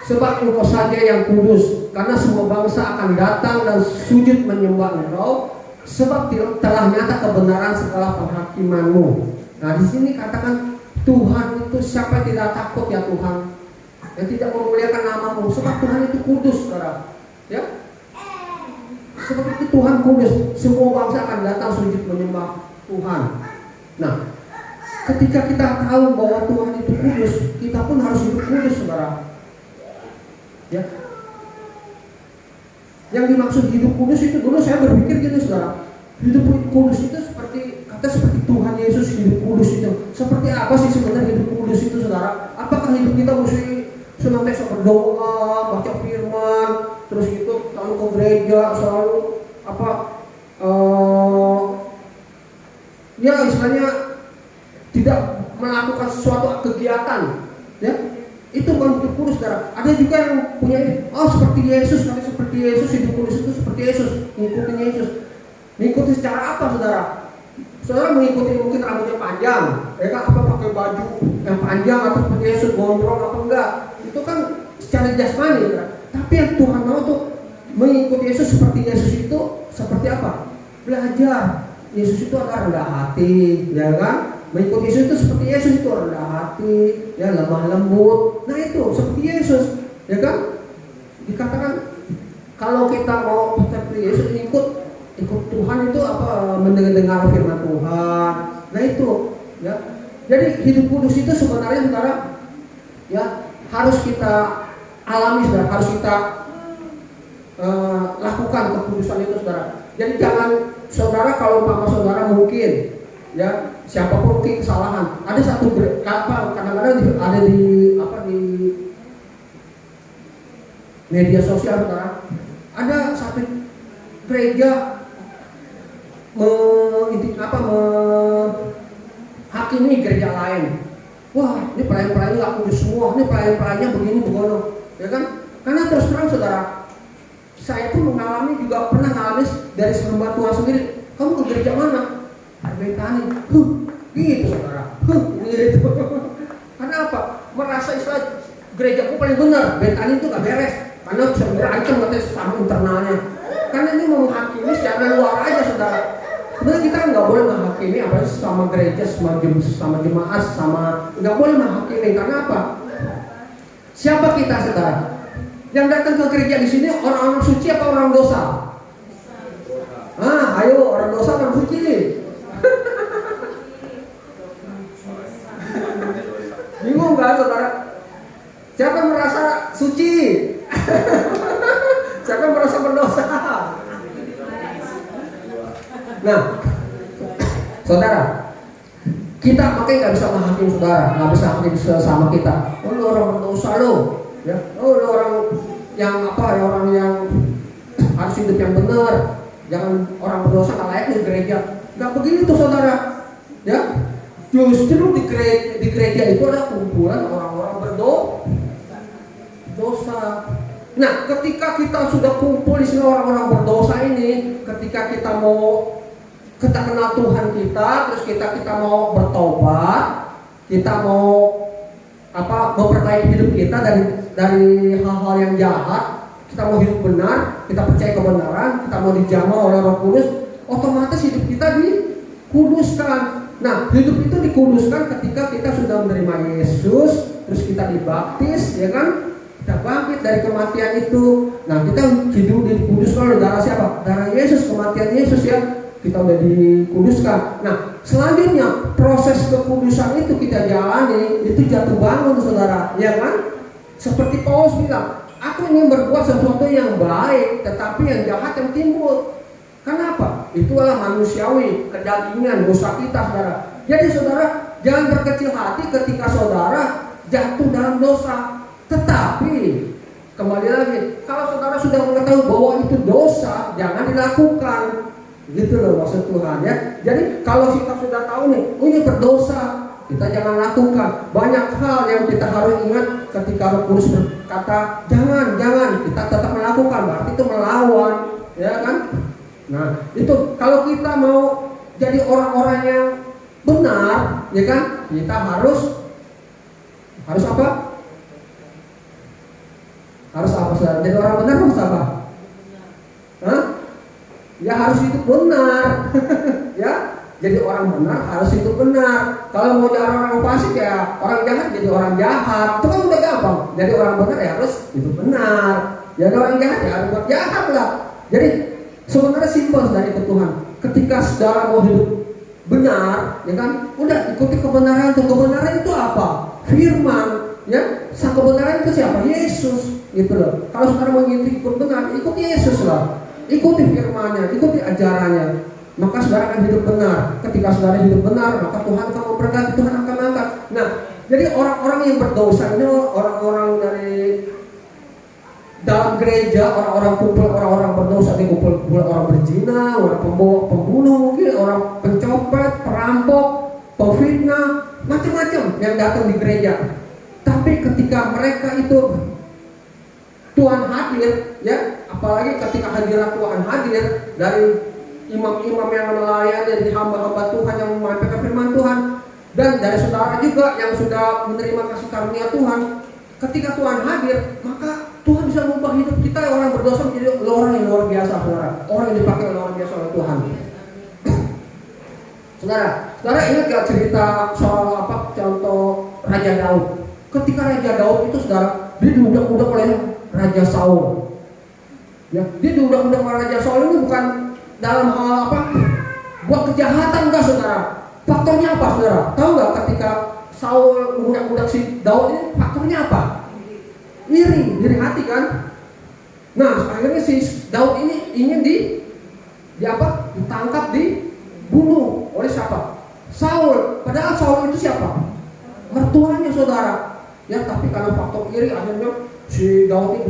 Engkau saja yang kudus, karena semua bangsa akan datang dan sujud menyembah Engkau, sebab telah nyata kebenaran segala penghakimanmu. Nah di sini katakan Tuhan itu siapa yang tidak takut ya Tuhan, yang tidak memuliakan namamu, sebab Tuhan itu kudus saudara, ya. Sebab itu Tuhan kudus, semua bangsa akan datang sujud menyembah Tuhan. Nah, ketika kita tahu bahwa Tuhan itu kudus, kita pun harus hidup kudus, saudara. Ya. Yang dimaksud hidup kudus itu dulu saya berpikir gitu, saudara. Hidup kudus itu seperti Tuhan Yesus hidup kudus itu. Seperti apa sih sebenarnya hidup kudus itu, saudara? Apakah hidup kita mesti senantiasa berdoa, baca firman, terus itu selalu ke gereja, selalu ya istilahnya tidak melakukan sesuatu kegiatan, ya itu bukan hidup kudus, saudara. Ada juga yang punya seperti Yesus, tapi seperti Yesus, hidup kudus itu seperti Yesus, mengikuti Yesus. Mengikuti secara apa, saudara? Saudara mengikuti mungkin rambutnya panjang, ya kan? Apa pakai baju yang panjang atau seperti Yesus gondrong apa enggak? Itu kan secara jasmani, saudara. Tapi yang Tuhan mau tuh mengikuti Yesus seperti Yesus itu seperti apa? Belajar. Yesus itu adalah rendah hati, ya kan? Mengikuti Yesus itu seperti Yesus itu rendah hati, ya lemah lembut. Nah itu seperti Yesus, ya kan? Dikatakan kalau kita mau seperti Yesus ikut Tuhan itu apa? Mendengar firman Tuhan. Nah itu, ya. Jadi hidup kudus itu sebenarnya saudara, ya harus kita alami, saudara, harus kita lakukan kekudusan itu, saudara. Jadi jangan saudara, kalau saudara mungkin ya siapapun mungkin kesalahan. Ada satu kadang-kadang ada di media sosial, saudara. Ada satu gereja menghakimi gereja lain. Wah, ini pelayan-pelayannya nggak kudus semua, ini pelayan-pelayannya begini begono, ya kan? Karena terus terang saudara, saya pun pernah mengalami dari hamba Tuhan sendiri. Kamu ke gereja mana? Betani. Gitu saudara. Gitu. Karena apa? Merasa istilah gerejaku paling benar, Betani itu nggak beres. Karena bisa berantem katanya sama internalnya. Karena ini menghakimi secara luar aja, saudara. Sebenarnya kita kan nggak boleh menghakimi apa sih sama gereja, sama jemaat, nggak boleh menghakimi. Karena apa? Siapa kita, saudara? Yang datang ke gereja di sini orang-orang suci apa orang dosa? Ayo orang dosa orang suci. Bingung nggak saudara? Siapa yang merasa suci? Siapa yang merasa berdosa? Nah, saudara, kita makanya nggak bisa menghakimi saudara, nggak bisa menghakimi sama kita. Oh, lu orang berdosa lo, ya. Oh, lu orang yang orang yang harus hidup yang benar. Jangan orang berdosa nggak layak di gereja. Nggak begitu saudara, ya. Justru di gereja itu ada kumpulan orang-orang berdosa. Nah, ketika kita sudah kumpul di sini orang-orang berdosa ini, ketika kita kenal Tuhan kita, terus kita mau bertobat, kita mau memperbaiki hidup kita dari hal-hal yang jahat, kita mau hidup benar, kita percaya kebenaran, kita mau dijamah oleh Roh Kudus, otomatis hidup kita dikuduskan. Nah, hidup itu dikuduskan ketika kita sudah menerima Yesus, terus kita dibaptis, ya kan? Kita bangkit dari kematian itu. Nah, kita hidup dikuduskan oleh darah siapa? Darah Yesus, kematian Yesus ya. Kita udah dikuduskan. Nah, selanjutnya proses kekudusan itu kita jalani, itu jatuh bangun saudara, ya kan? Seperti Paulus bilang, aku ingin berbuat sesuatu yang baik, tetapi yang jahat yang timbul. Kenapa? Itulah manusiawi, kedagingan, dosa kita saudara. Jadi saudara, jangan berkecil hati ketika saudara jatuh dalam dosa. Tetapi kembali lagi, kalau saudara sudah mengetahui bahwa itu dosa, jangan dilakukan. Gitu loh maksud Tuhan ya. Jadi kalau kita sudah tahu nih, ini berdosa, kita jangan lakukan. Banyak hal yang kita harus ingat ketika Roh Kudus berkata jangan, kita tetap melakukan, berarti itu melawan, ya kan? Nah, itu kalau kita mau jadi orang-orang yang benar, ya kan? Kita harus apa? Harus apa saudara? Jadi orang benar harus apa? Ya harus hidup benar. Ya, jadi orang benar harus hidup benar. Kalau mau jadi orang fasik ya orang jahat jadi orang jahat. Itu kan udah gampang. Jadi orang benar ya harus hidup benar. Jadi orang jahat ya harus buat jahat lah. Jadi sebenarnya simpel dari Tuhan. Ketika saudara mau hidup benar, ya kan? Udah ikuti kebenaran. Kebenaran itu apa? Firman, ya. Sang kebenaran itu siapa? Yesus, gitu loh. Kalau saudara mau ikut benar, ikuti Yesus lah. Ikuti firman-Nya, ikuti ajarannya. Maka saudara akan hidup benar. Ketika saudara hidup benar, maka Tuhan akan memberkati, Tuhan akan mengangkat. Nah, jadi orang-orang yang berdosa ini orang-orang dari dalam gereja, orang-orang kumpul, orang-orang berdosa, kumpul orang berzina, orang pembunuh mungkin, orang pencopet, perampok, pefitnah, macam-macam yang datang di gereja. Tapi ketika mereka itu Tuhan hadir, ya, apalagi ketika hadirat Tuhan hadir dari imam-imam yang melayani, dari hamba-hamba Tuhan yang menyampaikan firman Tuhan, dan dari saudara juga yang sudah menerima kasih karunia Tuhan, ketika Tuhan hadir, maka Tuhan bisa mengubah hidup kita orang berdosa menjadi orang yang luar biasa, saudara. Orang yang dipakai luar biasa oleh Tuhan. Saudara ingat gak cerita soal contoh Raja Daud? Ketika Raja Daud itu saudara, dia diudak-udak oleh Raja Saul. Ya, dia diudak-udak oleh Raja Saul ini bukan dalam hal buat kejahatan enggak saudara. Faktornya apa saudara? Tahu nggak ketika Saul udak-udak si Daud ini faktornya apa? Iri hati kan? Nah, akhirnya si Daud ini ingin ditangkap, dibunuh oleh siapa? Saul. Padahal Saul itu siapa? Mertuanya saudara. Ya, tapi karena faktor iri akhirnya si Daud ini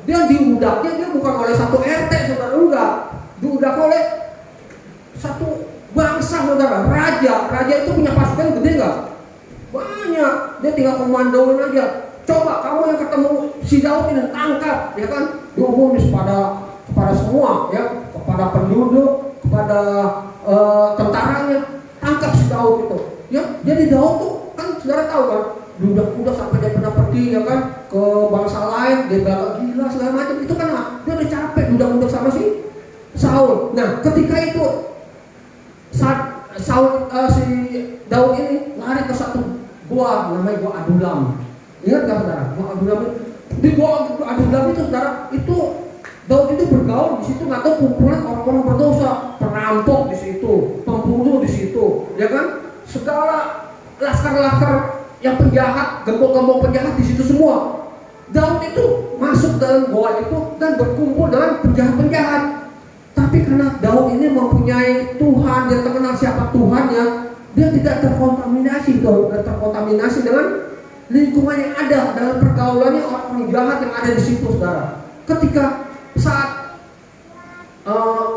dia diudaknya dia bukan oleh satu RT saudara, enggak. Diudak oleh satu bangsa saudara, raja itu punya pasukan gede nggak? Banyak. Dia tinggal komandoin aja. Coba kamu yang ketemu si Daud ini tangkap, ya kan? Diumumin kepada semua, ya, kepada penduduk, kepada tentaranya, tangkap si Daud itu. Ya, jadi Daud tuh kan saudara tahu kan, udah sampai dia pernah pergi, ya kan, ke bangsa lain, dia bilang gila segala macam. Itu kan dia udah capek udah sama si Saul. Nah, ketika itu saat si Daud ini lari ke satu gua namanya gua Adulam. Ingat gak saudara? Gua Adulam Di gua Adulam itu saudara, itu Daud itu bergaul di situ, nggak tahu kumpulan orang-orang berdosa, perampok di situ, pembunuh di situ, ya kan? Segala laskar-laskar yang penjahat, gembok-gembok penjahat di situ semua. Daud itu masuk dalam goa itu dan berkumpul dengan penjahat-penjahat. Tapi karena Daud ini mempunyai Tuhan, dia terkenal siapa Tuhannya, dia tidak terkontaminasi dengan lingkungan yang ada dalam pergaulannya orang jahat yang ada di situ, saudara. Ketika saat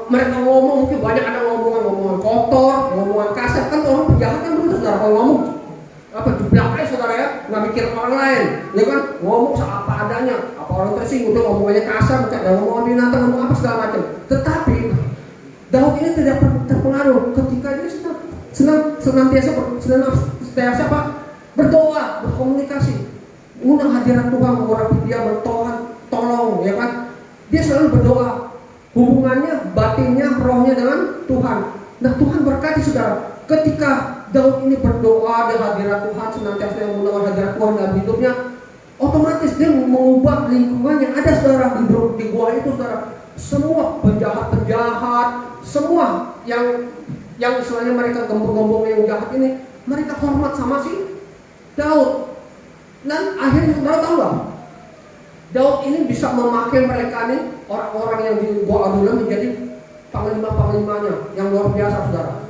mereka ngomong, mungkin banyak ada ngomongan kotor, ngomongan kasar, kan orang penjahat kan begitu, saudara. Kalau ngomong jeblak aja, saudara ya, nggak mikir orang lain, ya kan? Ngomong apa adanya, apa orang tersinggung, udah ngomongannya kasar, ada ngomongan binatang, ngomong apa segala macam. Tetapi Daud ini tidak terpengaruh ketika dia senantiasa berdoa, berkomunikasi, undang hadirat Tuhan, mengurapi dia, tolong, ya kan? Dia selalu berdoa, hubungannya, batinnya, rohnya dengan Tuhan. Nah, Tuhan berkati, saudara. Ketika Daud ini berdoa di hadirat Tuhan, senantiasa yang mengundang hadirat Tuhan dalam hidupnya, otomatis dia mengubah lingkungan yang ada, saudara, di gua itu, saudara. Semua penjahat-penjahat, semua yang istilahnya mereka gembong-gembong yang jahat ini, mereka hormat sama si Daud. Dan akhirnya saudara tahu lah, Daud ini bisa memakai mereka nih, orang-orang yang di gua Adulam menjadi panglima-panglimanya yang luar biasa, saudara.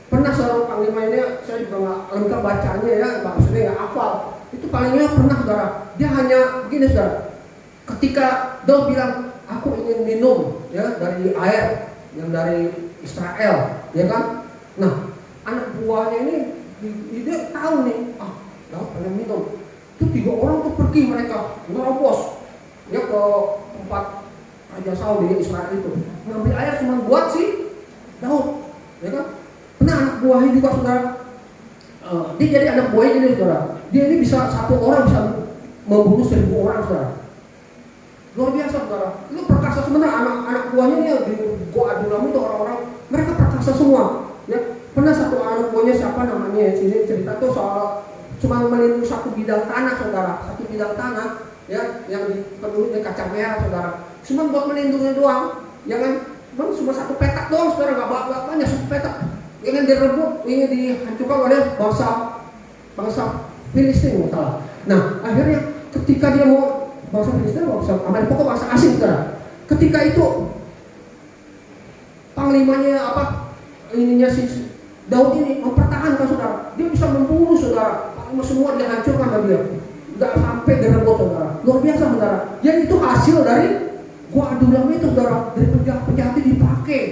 Pernah seorang panglima ini, saya juga nggak lengkap bacanya ya, maksudnya nggak hafal. Itu panglima pernah, saudara. Dia hanya begini, saudara. Ketika Daud bilang, aku ingin minum ya dari air yang dari Israel, ya kan? Nah, anak buahnya ini dia tahu nih, Daud pengen minum. Itu 3 orang tuh pergi, mereka nerobos ya ke tempat Raja Saul di Israel itu, ngambil air cuma buat si Daud, ya kan? Nah, anak buahnya juga, saudara, dia jadi anak buahnya ini, saudara. Dia ini bisa, satu orang bisa membunuh 1000 orang, saudara. Luar biasa, saudara. Itu perkasa sebenarnya, anak buahnya ini di gua Adulam itu orang-orang, mereka perkasa semua. Ya, pernah satu anak buahnya siapa namanya? Sini cerita tuh soal cuma melindungi satu bidang tanah, saudara. Satu bidang tanah, ya, yang dipenuhi kacang merah, saudara. Cuma buat melindungi doang, ya kan? Cuma satu petak doang, saudara, nggak banyak, satu petak. Ingin direbut, ingin dihancurkan oleh bangsa Filistin, salah. Nah, akhirnya ketika dia mau bangsa Filistin, bangsa Amalek, pokok bangsa asing, saudara. Ketika itu panglimanya ininya si Daud ini mempertahankan, saudara. Dia bisa membunuh, saudara. Panglima semua dihancurkan sama dia. Nggak sampai direbut, saudara. Luar biasa, saudara. Jadi itu hasil dari gua Adulam itu, saudara. Dari penjahat itu dipakai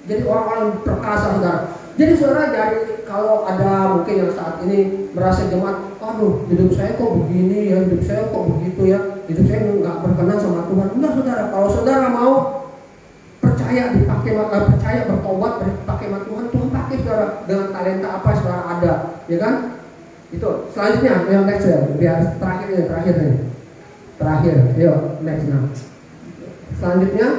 jadi orang-orang perkasa, saudara. Jadi, saudara, dari kalau ada mungkin yang saat ini merasa jemaat, aduh, hidup saya kok begini ya, hidup saya kok begitu ya, hidup saya nggak berkenan sama Tuhan. Enggak, saudara. Kalau saudara mau percaya dipakai, percaya bertobat dipakai sama Tuhan, Tuhan pakai, saudara, dengan talenta apa saudara ada, ya kan? Itu selanjutnya yang next ya, biar terakhir, yuk next. Nah, selanjutnya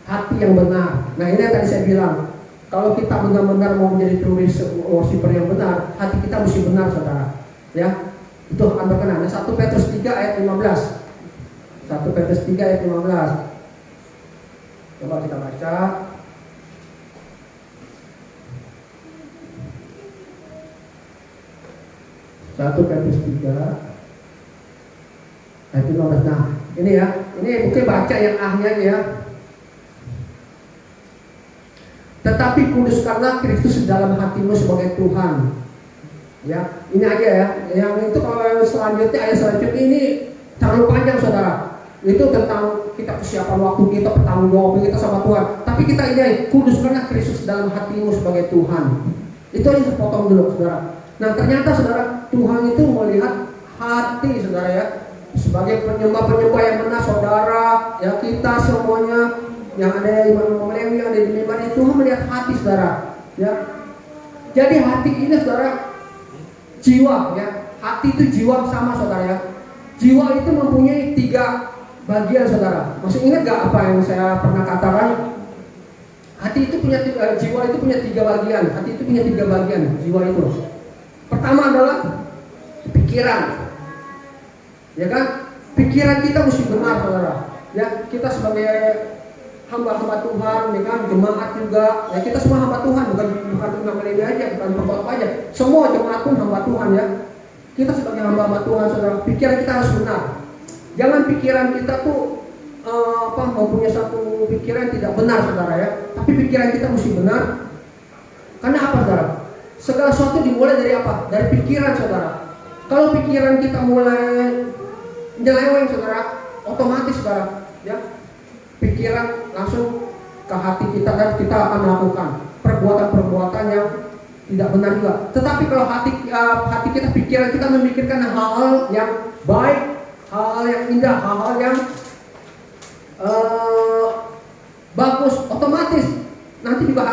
hati yang benar. Nah, ini yang tadi saya bilang, kalau kita benar-benar mau menjadi true worshiper yang benar, hati kita mesti benar, saudara. Ya, itu akan berkenan. Nah, 1 Petrus 3 ayat 15. 1 Petrus 3 ayat 15. Coba kita baca. 1 Petrus 3 ayat 15. Nah, ini ya, ini mungkin baca yang ahnya ya. Tetapi kuduskanlah Kristus dalam hatimu sebagai Tuhan. Ya, ini aja ya. Yang itu kalau selanjutnya, ayat selanjutnya ini terlalu panjang, saudara. Itu tentang kita kesiapan waktu kita, pertanggungjawaban kita sama Tuhan. Tapi kita ini, kuduskanlah Kristus dalam hatimu sebagai Tuhan. Itu aja sepotong dulu, saudara. Nah, ternyata, saudara, Tuhan itu melihat hati, saudara ya. Sebagai penyembah-penyembah yang benar, saudara, ya, kita semuanya yang ada imam Lewi, yang ada di mimbar itu, Tuhan melihat hati, saudara, ya. Jadi hati ini, saudara, jiwa, ya. Hati itu jiwa sama, saudara ya. Jiwa itu mempunyai 3 bagian, saudara. Masih ingat gak apa yang saya pernah katakan? Hati itu punya jiwa itu punya 3 bagian. Hati itu punya 3 bagian jiwa itu. Pertama adalah pikiran. Ya kan? Pikiran kita mesti benar, saudara. Ya, kita sebagai hamba-hamba Tuhan, ya kan, jemaat juga. Ya, kita semua hamba Tuhan, bukan cuma ini aja, bukan pokok aja. Semua jemaat pun hamba Tuhan ya. Kita sebagai hamba-hamba Tuhan, saudara, pikiran kita harus benar. Jangan pikiran kita tuh mempunyai satu pikiran yang tidak benar, saudara ya. Tapi pikiran kita mesti benar. Karena apa, saudara? Segala sesuatu dimulai dari apa? Dari pikiran, saudara. Kalau pikiran kita mulai nyeleweng, saudara, otomatis, saudara, ya, pikiran langsung ke hati kita dan kita akan melakukan perbuatan-perbuatan yang tidak benar juga. Tetapi kalau hati kita, pikiran kita memikirkan hal-hal yang baik, hal-hal yang indah, hal-hal yang bagus, otomatis nanti juga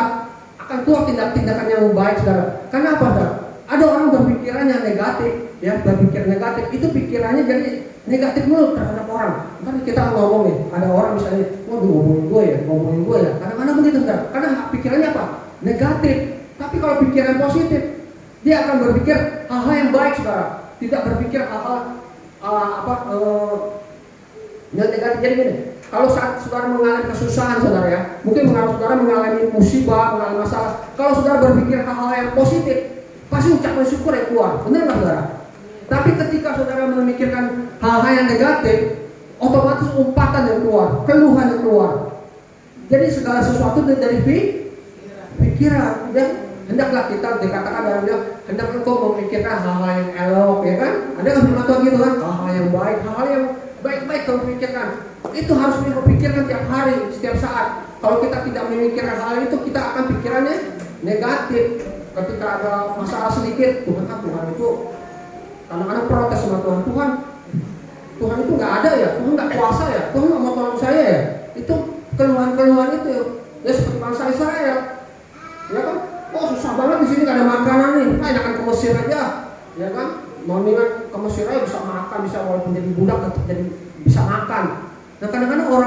akan keluar tindakan yang baik, saudara. Karena apa, saudara? Ada orang berpikiran yang negatif, ya, berpikir negatif, itu pikirannya jadi negatif mulu terhadap orang. Kan kita ngomong nih, ada orang misalnya, waduh ngomongin gue ya. Kadang-kadang begitu, saudara. Karena pikirannya apa? Negatif. Tapi kalau pikiran positif, dia akan berpikir hal-hal yang baik, saudara. Tidak berpikir hal-hal yang negatif. Jadi gini, kalau saat saudara mengalami kesusahan, saudara ya, mungkin saudara mengalami musibah, mengalami masalah. Kalau saudara berpikir hal-hal yang positif, pasti ucapan syukur yang keluar. Benar nggak, saudara? Tapi ketika saudara memikirkan hal-hal yang negatif, otomatis umpatan yang keluar, keluhan yang keluar. Jadi segala sesuatu dari pikiran. Ya, hendaklah kita dikatakan dalam dia, hendak engkau memikirkan hal-hal yang elok, ya kan? Ada nggak firman Tuhan gitu kan? Hal-hal yang baik, hal-hal yang baik-baik kau pikirkan. Itu harus kita pikirkan tiap hari, setiap saat. Kalau kita tidak memikirkan hal itu, kita akan pikirannya negatif. Ketika ada masalah sedikit, Tuhan itu kadang-kadang protes sama Tuhan itu nggak ada ya, Tuhan nggak kuasa ya, Tuhan nggak mau tolong saya ya. Itu keluhan-keluhan itu ya, seperti bangsa Israel, ya kan? Oh, susah banget di sini nggak ada makanan nih, enakan ke Mesir aja, ya kan? Mau ke Mesir aja bisa makan, bisa walaupun jadi budak tetap jadi bisa makan. Nah, kadang-kadang orang